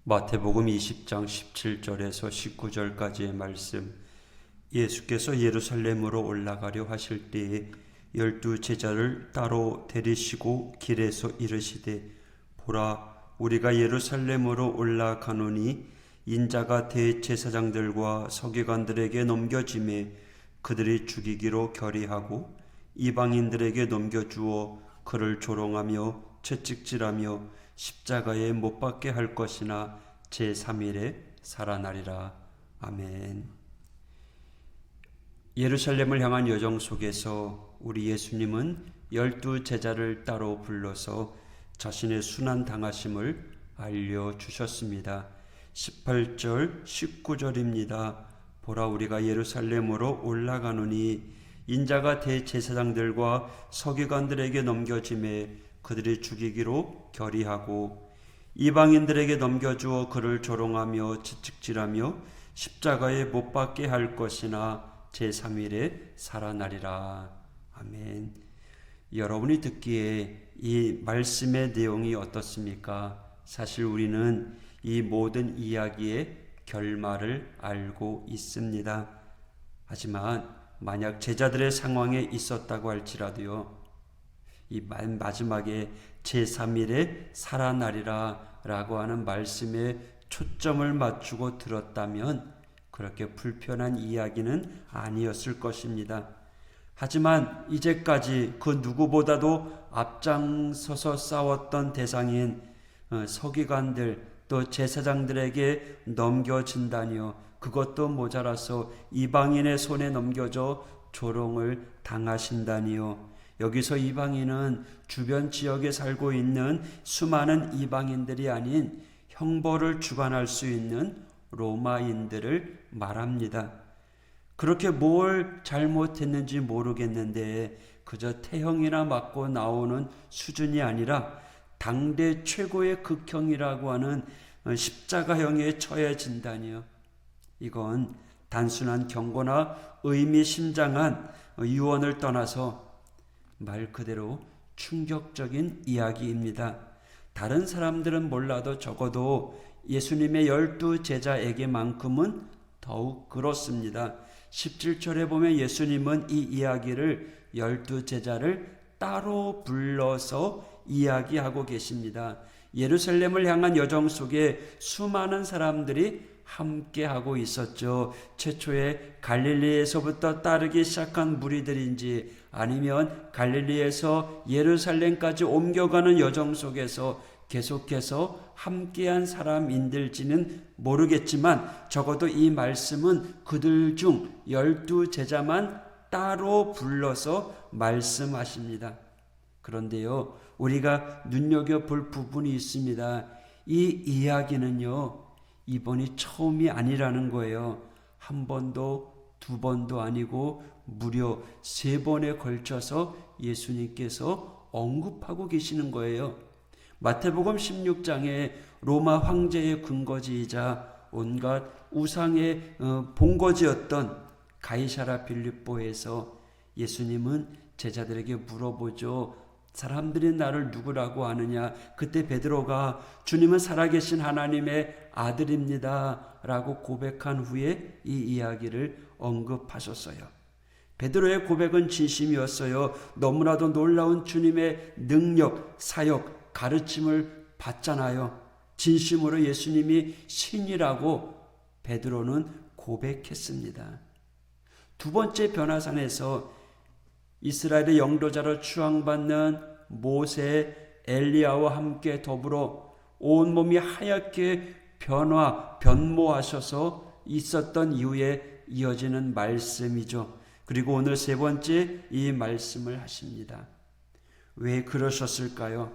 마태복음 20장 17절에서 19절까지의 말씀. 예수께서 예루살렘으로 올라가려 하실 때에 12제자를 따로 데리시고 길에서 이르시되, 보라, 우리가 예루살렘으로 올라가노니 인자가 대제사장들과 서기관들에게 넘겨짐에 그들이 죽이기로 결의하고 이방인들에게 넘겨주어 그를 조롱하며 채찍질하며 십자가에 못 박게 할 것이나 제3일에 살아나리라. 아멘. 예루살렘을 향한 여정 속에서 우리 예수님은 12제자를 따로 불러서 자신의 순환 당하심을 알려주셨습니다. 18절 19절입니다. 보라, 우리가 예루살렘으로 올라가노니 인자가 대제사장들과 서기관들에게 넘겨짐에 그들이 죽이기로 결의하고 이방인들에게 넘겨주어 그를 조롱하며 채찍질하며 십자가에 못 박게 할 것이나 제3일에 살아나리라. 아멘. 여러분이 듣기에 이 말씀의 내용이 어떻습니까? 사실 우리는 이 모든 이야기의 결말을 알고 있습니다. 하지만 만약 제자들의 상황에 있었다고 할지라도요, 이 마지막에 제3일에 살아나리라 라고 하는 말씀에 초점을 맞추고 들었다면 그렇게 불편한 이야기는 아니었을 것입니다. 하지만 이제까지 그 누구보다도 앞장서서 싸웠던 대상인 서기관들 또 제사장들에게 넘겨진다니요, 그것도 모자라서 이방인의 손에 넘겨져 조롱을 당하신다니요. 여기서 이방인은 주변 지역에 살고 있는 수많은 이방인들이 아닌 형벌을 주관할 수 있는 로마인들을 말합니다. 그렇게 뭘 잘못했는지 모르겠는데 그저 태형이나 맞고 나오는 수준이 아니라 당대 최고의 극형이라고 하는 십자가형에 처해진다니요. 이건 단순한 경고나 의미심장한 유언을 떠나서 말 그대로 충격적인 이야기입니다. 다른 사람들은 몰라도 적어도 예수님의 12제자에게만큼은 더욱 그렇습니다. 17절에 보면 예수님은 이 이야기를 12제자를 따로 불러서 이야기하고 계십니다. 예루살렘을 향한 여정 속에 수많은 사람들이 함께하고 있었죠. 최초에 갈릴리에서부터 따르기 시작한 무리들인지 아니면 갈릴리에서 예루살렘까지 옮겨가는 여정 속에서 계속해서 함께한 사람인들지는 모르겠지만 적어도 이 말씀은 그들 중 12제자만 따로 불러서 말씀하십니다. 그런데요, 우리가 눈여겨볼 부분이 있습니다. 이 이야기는요, 이번이 처음이 아니라는 거예요. 한 번도 두 번도 아니고 무려 3번에 걸쳐서 예수님께서 언급하고 계시는 거예요. 마태복음 16장에 로마 황제의 근거지이자 온갖 우상의 본거지였던 가이사라 빌립보에서 예수님은 제자들에게 물어보죠. 사람들이 나를 누구라고 하느냐? 그때 베드로가 주님은 살아계신 하나님의 아들입니다 라고 고백한 후에 이 이야기를 언급하셨어요. 베드로의 고백은 진심이었어요. 너무나도 놀라운 주님의 능력, 사역, 가르침을 받잖아요. 진심으로 예수님이 신이라고 베드로는 고백했습니다. 두 번째 변화산에서 이스라엘의 영도자로 추앙받는 모세, 엘리야와 함께 더불어 온몸이 하얗게 변모하셔서 있었던 이후에 이어지는 말씀이죠. 그리고 오늘 3번째 이 말씀을 하십니다. 왜 그러셨을까요?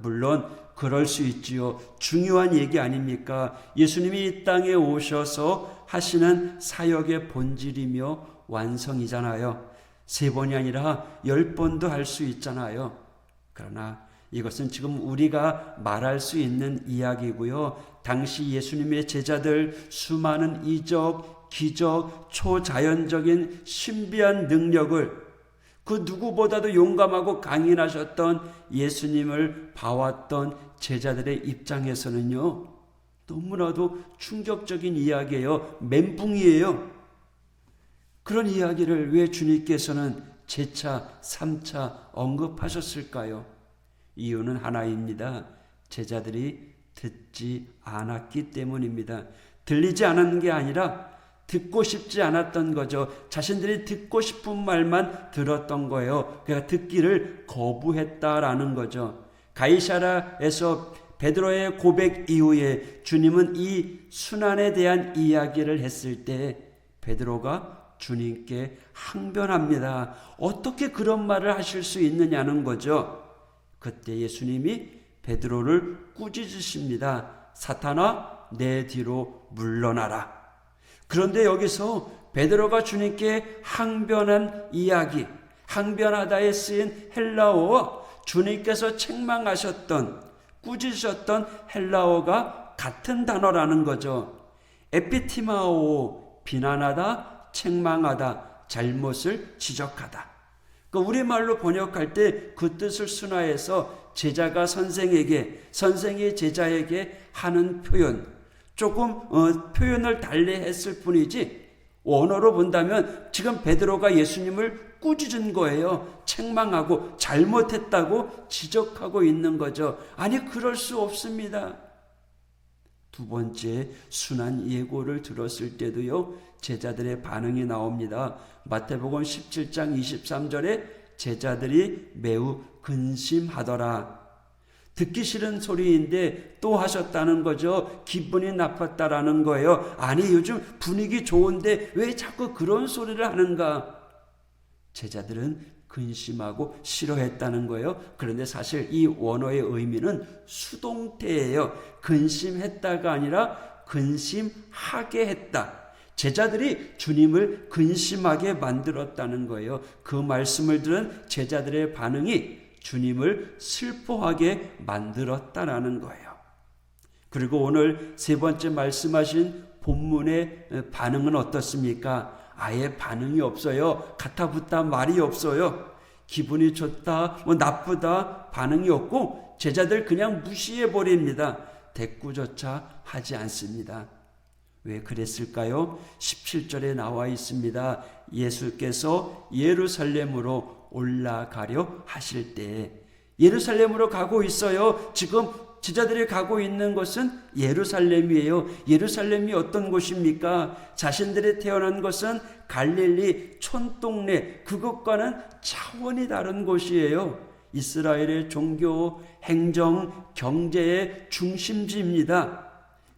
물론 그럴 수 있지요. 중요한 얘기 아닙니까? 예수님이 이 땅에 오셔서 하시는 사역의 본질이며 완성이잖아요. 3번이 아니라 10번도 할 수 있잖아요. 그러나 이것은 지금 우리가 말할 수 있는 이야기고요. 당시 예수님의 제자들 수많은 이적, 기적, 초자연적인 신비한 능력을 그 누구보다도 용감하고 강인하셨던 예수님을 봐왔던 제자들의 입장에서는요, 너무나도 충격적인 이야기예요. 멘붕이에요. 그런 이야기를 왜 주님께서는 재차, 3차 언급하셨을까요? 이유는 하나입니다. 제자들이 듣지 않았기 때문입니다. 들리지 않은 게 아니라 듣고 싶지 않았던 거죠. 자신들이 듣고 싶은 말만 들었던 거예요. 그러니까 듣기를 거부했다라는 거죠. 가이사랴에서 베드로의 고백 이후에 주님은 이 순환에 대한 이야기를 했을 때 베드로가 주님께 항변합니다. 어떻게 그런 말을 하실 수 있느냐는 거죠. 그때 예수님이 베드로를 꾸짖으십니다. 사탄아, 내 뒤로 물러나라. 그런데 여기서 베드로가 주님께 항변한 이야기, 항변하다에 쓰인 헬라어와 주님께서 책망하셨던, 꾸짖으셨던 헬라어가 같은 단어라는 거죠. 에피티마오, 비난하다, 책망하다, 잘못을 지적하다. 우리말로 번역할 때 그 뜻을 순화해서 제자가 선생에게, 선생이 제자에게 하는 표현, 조금 표현을 달리 했을 뿐이지 원어로 본다면 지금 베드로가 예수님을 꾸짖은 거예요. 책망하고 잘못했다고 지적하고 있는 거죠. 아니, 그럴 수 없습니다. 두 번째 순환 예고를 들었을 때도요, 제자들의 반응이 나옵니다. 마태복음 17장 23절에 제자들이 매우 근심하더라. 듣기 싫은 소리인데 또 하셨다는 거죠. 기분이 나빴다라는 거예요. 아니, 요즘 분위기 좋은데 왜 자꾸 그런 소리를 하는가? 제자들은 근심하고 싫어했다는 거예요. 그런데 사실 이 원어의 의미는 수동태예요. 근심했다가 아니라 근심하게 했다. 제자들이 주님을 근심하게 만들었다는 거예요. 그 말씀을 들은 제자들의 반응이 주님을 슬퍼하게 만들었다라는 거예요. 그리고 오늘 세 번째 말씀하신 본문의 반응은 어떻습니까? 아예 반응이 없어요. 가타부타 말이 없어요. 기분이 좋다, 나쁘다 반응이 없고 제자들 그냥 무시해 버립니다. 대꾸조차 하지 않습니다. 왜 그랬을까요? 17절에 나와 있습니다. 예수께서 예루살렘으로 올라가려 하실 때, 예루살렘으로 가고 있어요. 지금 제자들이 가고 있는 곳은 예루살렘이에요. 예루살렘이 어떤 곳입니까? 자신들이 태어난 곳은 갈릴리 촌동네, 그것과는 차원이 다른 곳이에요. 이스라엘의 종교, 행정, 경제의 중심지입니다.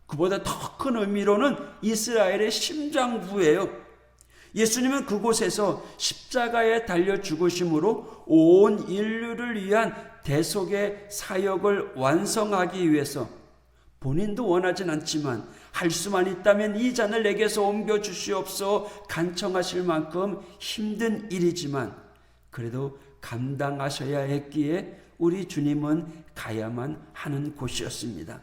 그보다 더 큰 의미로는 이스라엘의 심장부예요. 예수님은 그곳에서 십자가에 달려 죽으심으로 온 인류를 위한 대속의 사역을 완성하기 위해서 본인도 원하진 않지만 할 수만 있다면 이 잔을 내게서 옮겨 주시옵소서 간청하실 만큼 힘든 일이지만 그래도 감당하셔야 했기에 우리 주님은 가야만 하는 곳이었습니다.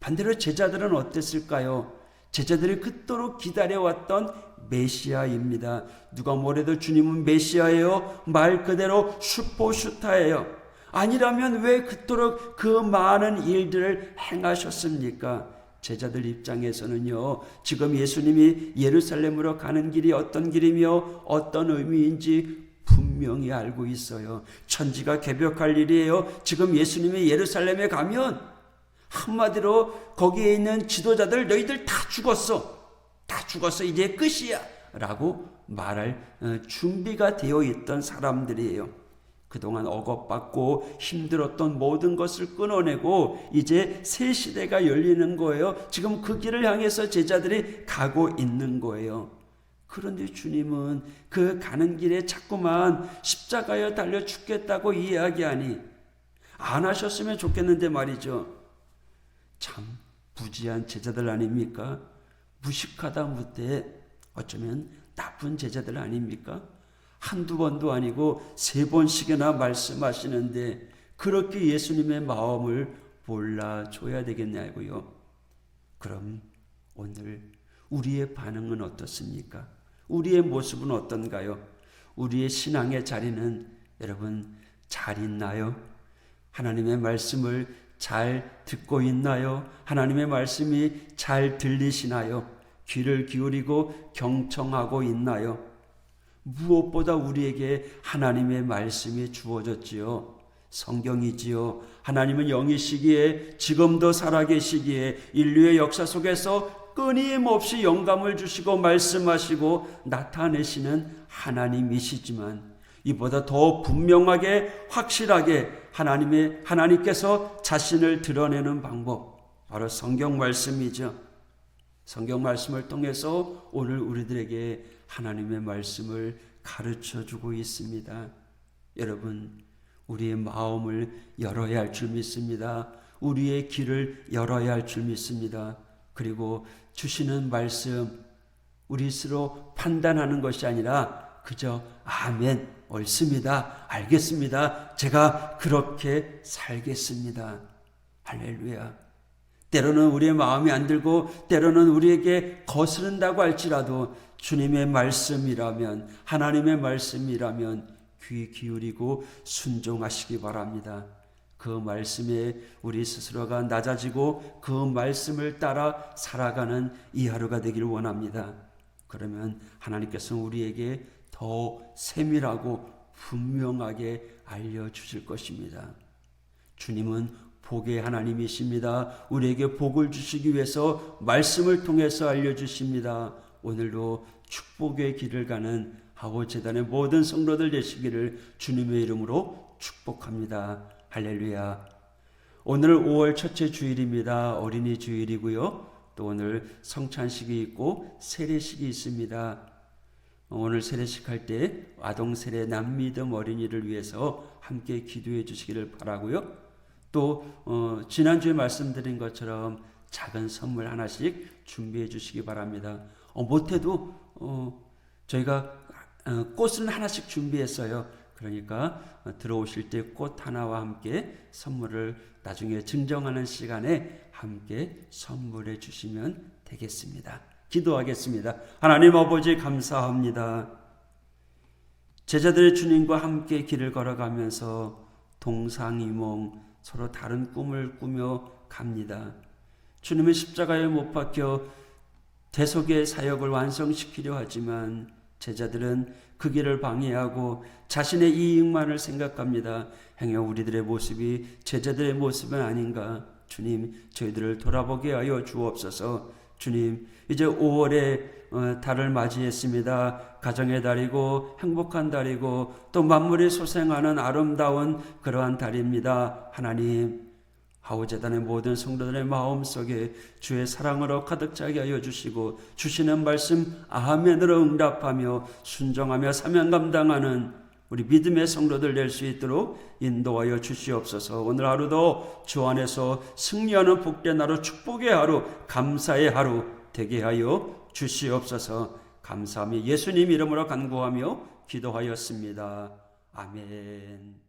반대로 제자들은 어땠을까요? 제자들이 그토록 기다려왔던 메시아입니다. 누가 뭐래도 주님은 메시아예요. 말 그대로 슈퍼스타예요. 아니라면 왜 그토록 그 많은 일들을 행하셨습니까? 제자들 입장에서는요, 지금 예수님이 예루살렘으로 가는 길이 어떤 길이며 어떤 의미인지 분명히 알고 있어요. 천지가 개벽할 일이에요. 지금 예수님이 예루살렘에 가면 한마디로 거기에 있는 지도자들 너희들 다 죽었어. 다 죽었어. 이제 끝이야. 라고 말할 준비가 되어 있던 사람들이에요. 그동안 억압받고 힘들었던 모든 것을 끊어내고 이제 새 시대가 열리는 거예요. 지금 그 길을 향해서 제자들이 가고 있는 거예요. 그런데 주님은 그 가는 길에 자꾸만 십자가에 달려 죽겠다고 이야기하니 안 하셨으면 좋겠는데 말이죠. 참 부지한 제자들 아닙니까? 무식하다 못해 어쩌면 나쁜 제자들 아닙니까? 한두 번도 아니고 3번씩이나 말씀하시는데 그렇게 예수님의 마음을 몰라줘야 되겠냐고요. 그럼 오늘 우리의 반응은 어떻습니까? 우리의 모습은 어떤가요? 우리의 신앙의 자리는 여러분 잘 있나요? 하나님의 말씀을 잘 듣고 있나요? 하나님의 말씀이 잘 들리시나요? 귀를 기울이고 경청하고 있나요? 무엇보다 우리에게 하나님의 말씀이 주어졌지요. 성경이지요. 하나님은 영이시기에 지금도 살아계시기에 인류의 역사 속에서 끊임없이 영감을 주시고 말씀하시고 나타내시는 하나님이시지만 이보다 더 분명하게 확실하게 하나님께서 자신을 드러내는 방법 바로 성경 말씀이죠. 성경 말씀을 통해서 오늘 우리들에게 하나님의 말씀을 가르쳐주고 있습니다. 여러분, 우리의 마음을 열어야 할 줄 믿습니다. 우리의 귀를 열어야 할 줄 믿습니다. 그리고 주시는 말씀 우리 스스로 판단하는 것이 아니라 그저 아멘, 옳습니다, 알겠습니다, 제가 그렇게 살겠습니다. 할렐루야. 때로는 우리의 마음이 안 들고 때로는 우리에게 거스른다고 할지라도 주님의 말씀이라면, 하나님의 말씀이라면 귀 기울이고 순종하시기 바랍니다. 그 말씀에 우리 스스로가 낮아지고 그 말씀을 따라 살아가는 이 하루가 되기를 원합니다. 그러면 하나님께서는 우리에게 더 세밀하고 분명하게 알려주실 것입니다. 주님은 복의 하나님이십니다. 우리에게 복을 주시기 위해서 말씀을 통해서 알려주십니다. 오늘도 축복의 길을 가는 하호재단의 모든 성도들 되시기를 주님의 이름으로 축복합니다. 할렐루야. 오늘 5월 첫째 주일입니다. 어린이 주일이고요. 또 오늘 성찬식이 있고 세례식이 있습니다. 오늘 세례식 할 때 아동 세례 남미듬 어린이를 위해서 함께 기도해 주시기를 바라고요. 또 지난주에 말씀드린 것처럼 작은 선물 하나씩 준비해 주시기 바랍니다. 못해도 저희가 꽃은 하나씩 준비했어요. 그러니까 들어오실 때 꽃 하나와 함께 선물을 나중에 증정하는 시간에 함께 선물해 주시면 되겠습니다. 기도하겠습니다. 하나님 아버지 감사합니다. 제자들의 주님과 함께 길을 걸어가면서 동상이몽 서로 다른 꿈을 꾸며 갑니다. 주님의 십자가에 못 박혀 대속의 사역을 완성시키려 하지만 제자들은 그 길을 방해하고 자신의 이익만을 생각합니다. 행여 우리들의 모습이 제자들의 모습은 아닌가. 주님, 저희들을 돌아보게 하여 주옵소서. 주님, 이제 5월의 달을 맞이했습니다. 가정의 달이고 행복한 달이고 또 만물이 소생하는 아름다운 그러한 달입니다. 하나님, 하우재단의 모든 성도들의 마음속에 주의 사랑으로 가득 차게 하여 주시고 주시는 말씀 아멘으로 응답하며 순종하며 사명 감당하는 우리 믿음의 성도들 될 수 있도록 인도하여 주시옵소서. 오늘 하루도 주 안에서 승리하는 복된 하루, 축복의 하루, 감사의 하루 되게 하여 주시옵소서. 감사하며 예수님 이름으로 간구하며 기도하였습니다. 아멘.